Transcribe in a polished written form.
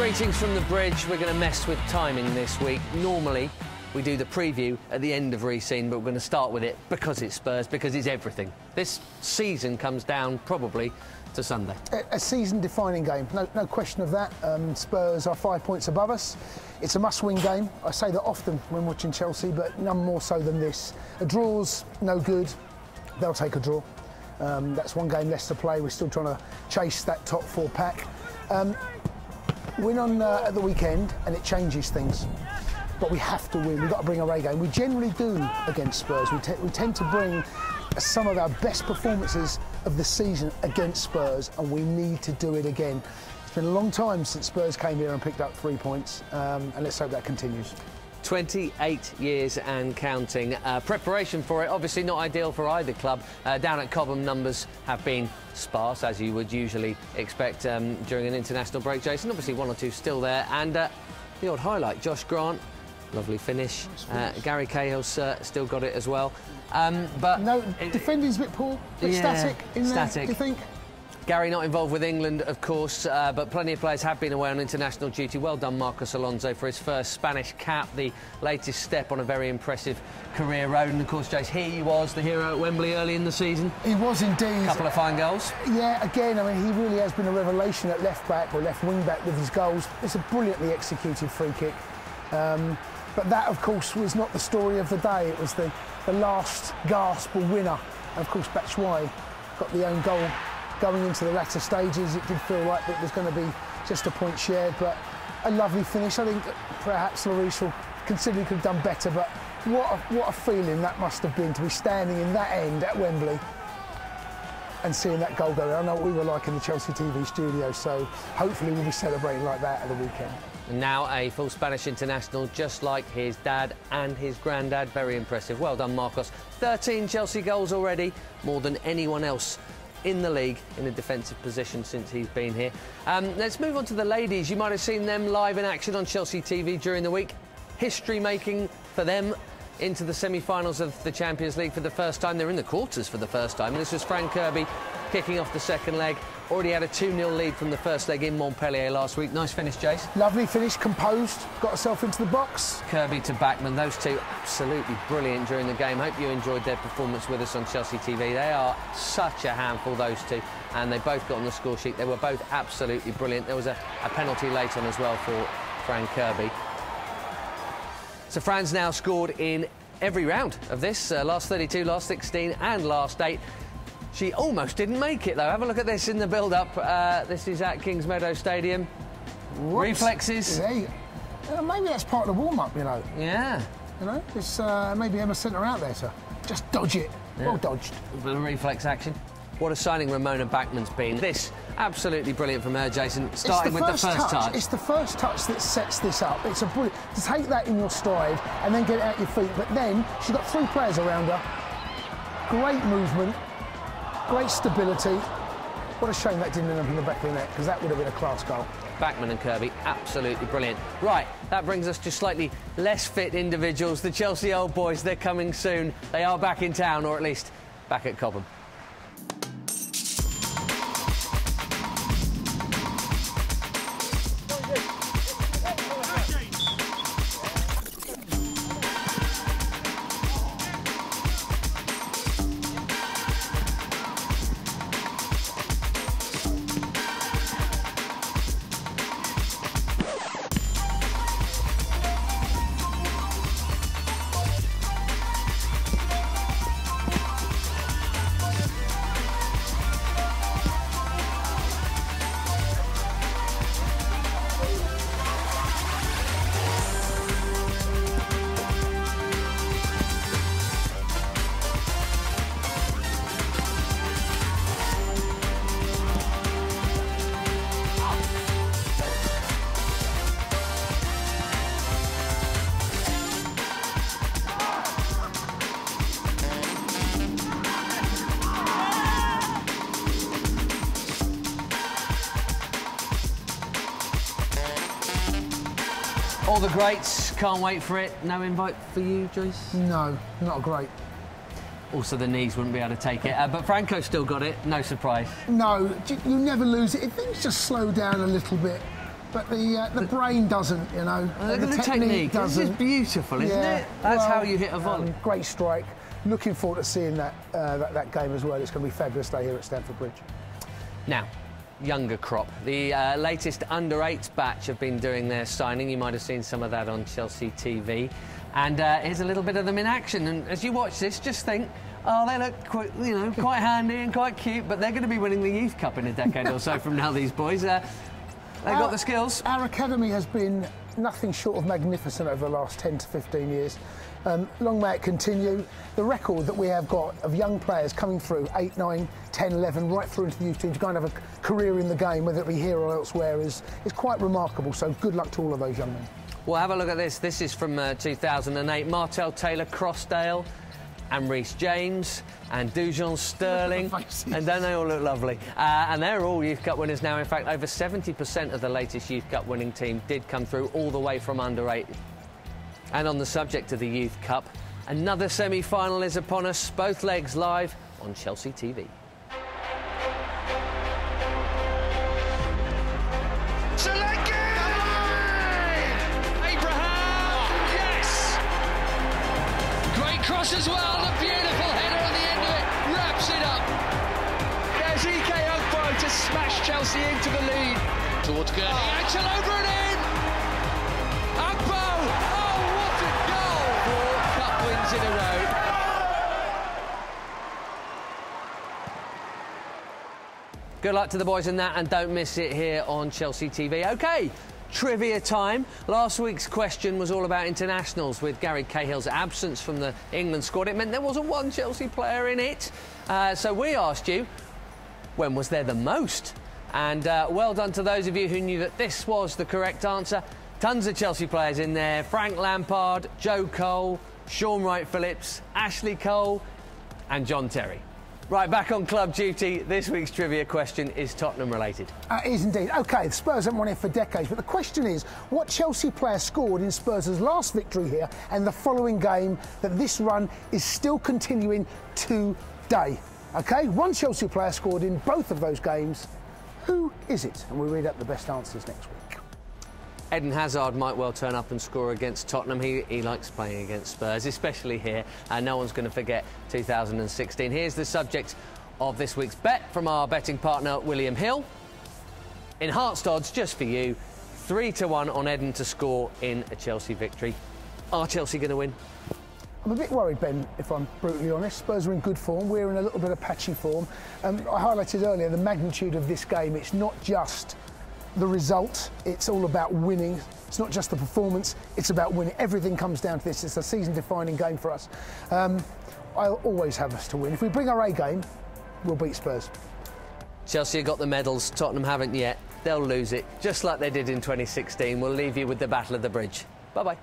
Greetings from the bridge. We're going to mess with timing this week. Normally, we do the preview at the end of Re-Scene, but we're going to start with it because it's Spurs, because it's everything. This season comes down probably to Sunday. A season-defining game, no question of that. Spurs are 5 points above us. It's a must-win game. I say that often when watching Chelsea, but none more so than this. A draw's no good. They'll take a draw. That's one game less to play. We're still trying to chase that top four pack. Win on at the weekend and it changes things. But we have to win. We've got to bring our A game. We generally do against Spurs. We tend to bring some of our best performances of the season against Spurs, and we need to do it again. It's been a long time since Spurs came here and picked up 3 points, and let's hope that continues. 28 years and counting. Preparation for it, obviously not ideal for either club. Down at Cobham, numbers have been sparse, as you would usually expect during an international break, Jason. Obviously one or two still there, and the odd highlight, Josh Grant, lovely finish. Gary Cahill's still got it as well. But no, defending's a bit poor, a bit static in there, do you think? Gary not involved with England, of course, but plenty of players have been away on international duty. Well done, Marcos Alonso, for his first Spanish cap, the latest step on a very impressive career road. And, of course, Jace, he was the hero at Wembley early in the season. He was indeed. A couple of fine goals. Yeah, again, I mean, he really has been a revelation at left-back or left-wing-back with his goals. It's a brilliantly executed free kick. But that, of course, was not the story of the day. It was the last gasp or winner. And, of course, Batshuayi got the own goal. Going into the latter stages, it did feel like it was going to be just a point shared, but a lovely finish. I think perhaps Lloris will consider he could have done better, but what a feeling that must have been to be standing in that end at Wembley and seeing that goal go in. I know what we were like in the Chelsea TV studio, so hopefully we'll be celebrating like that at the weekend. And now a full Spanish international, just like his dad and his granddad. Very impressive. Well done, Marcos. 13 Chelsea goals already, more than anyone else in the league in a defensive position since he's been here. Let's move on to the ladies. You might have seen them live in action on Chelsea TV during the week. History making for them, into the semi-finals of the Champions League for the first time. They're in the quarters for the first time. And this was Fran Kirby kicking off the second leg. Already had a 2-0 lead from the first leg in Montpellier last week. Nice finish, Jace. Lovely finish, composed, got herself into the box. Kirby to Bachmann, those two absolutely brilliant during the game. Hope you enjoyed their performance with us on Chelsea TV. They are such a handful, those two, and they both got on the score sheet. They were both absolutely brilliant. There was a penalty late on as well for Fran Kirby. So Fran's now scored in every round of this, last 32, last 16 and last 8. She almost didn't make it, though. Have a look at this in the build-up. This is at Kingsmeadow Stadium. What? Reflexes. Yeah, maybe that's part of the warm-up, you know. Yeah. You know, it's, maybe Emma sent her out there to just dodge it. Yeah. Well dodged. A bit of reflex action. What a signing Ramona Bachmann's been. This, absolutely brilliant from her, Jason, starting with the first touch. It's the first touch that sets this up. It's a brilliant... To take that in your stride and then get it out your feet, but then she's got 3 players around her. Great movement, great stability. What a shame that didn't end up in the back of the net, because that would have been a class goal. Bachmann and Kirby, absolutely brilliant. Right, that brings us to slightly less fit individuals. The Chelsea old boys, they're coming soon. They are back in town, or at least back at Cobham. All the greats, can't wait for it. No invite for you, Joyce? No, not great. Also, the knees wouldn't be able to take it. But Franco still got it, no surprise. No, you never lose it. If things just slow down a little bit, but the brain doesn't, you know. Look at the technique doesn't. This is beautiful, isn't it? That's how you hit a volley. Great strike. Looking forward to seeing that game as well. It's going to be a fabulous day here at Stamford Bridge. Now, younger crop. The latest under-8s batch have been doing their signing. You might have seen some of that on Chelsea TV. And here's a little bit of them in action. And as you watch this, just think, oh, they look quite, quite handy and quite cute, but they're going to be winning the Youth Cup in a decade or so from now, these boys. They've got the skills. Our academy has been nothing short of magnificent over the last 10 to 15 years. Long may it continue. The record that we have got of young players coming through, 8, 9, 10, 11, right through into the youth team to go and have a career in the game, whether it be here or elsewhere, is quite remarkable. So good luck to all of those young men. Well, have a look at this. This is from 2008. Martel Taylor Crossdale and Reece James and Dujon Sterling, and don't they all look lovely? And they're all Youth Cup winners now. In fact, over 70% of the latest Youth Cup winning team did come through all the way from under-8. And on the subject of the Youth Cup, another semi-final is upon us, both legs live on Chelsea TV. Cross as well, the beautiful header on the end of it, wraps it up. There's EK Ogbo to smash Chelsea into the lead. Towards Goalie, Axel over and in! Ogbo! Oh, what a goal! 4 cup wins in a row. Good luck to the boys in that, and don't miss it here on Chelsea TV. OK. Trivia time. Last week's question was all about internationals. With Gary Cahill's absence from the England squad, it meant there wasn't one Chelsea player in it. So we asked you, when was there the most? And well done to those of you who knew that this was the correct answer. Tons of Chelsea players in there. Frank Lampard, Joe Cole, Shaun Wright-Phillips, Ashley Cole and John Terry. Right, back on club duty. This week's trivia question is Tottenham related. It is indeed. OK, the Spurs haven't won it for decades, but the question is, what Chelsea player scored in Spurs' last victory here and the following game that this run is still continuing today? OK, one Chelsea player scored in both of those games. Who is it? And we'll read out the best answers next week. Eden Hazard might well turn up and score against Tottenham. He likes playing against Spurs, especially here. And no one's going to forget 2016. Here's the subject of this week's bet from our betting partner, William Hill. Enhanced odds just for you. 3-1 on Eden to score in a Chelsea victory. Are Chelsea going to win? I'm a bit worried, Ben, if I'm brutally honest. Spurs are in good form. We're in a little bit of patchy form. I highlighted earlier the magnitude of this game. It's not just the result, it's all about winning. It's not just the performance, it's about winning. Everything comes down to this. It's a season-defining game for us. I'll always have us to win. If we bring our A game, we'll beat Spurs. Chelsea have got the medals, Tottenham haven't yet. They'll lose it, just like they did in 2016. We'll leave you with the Battle of the Bridge. Bye-bye.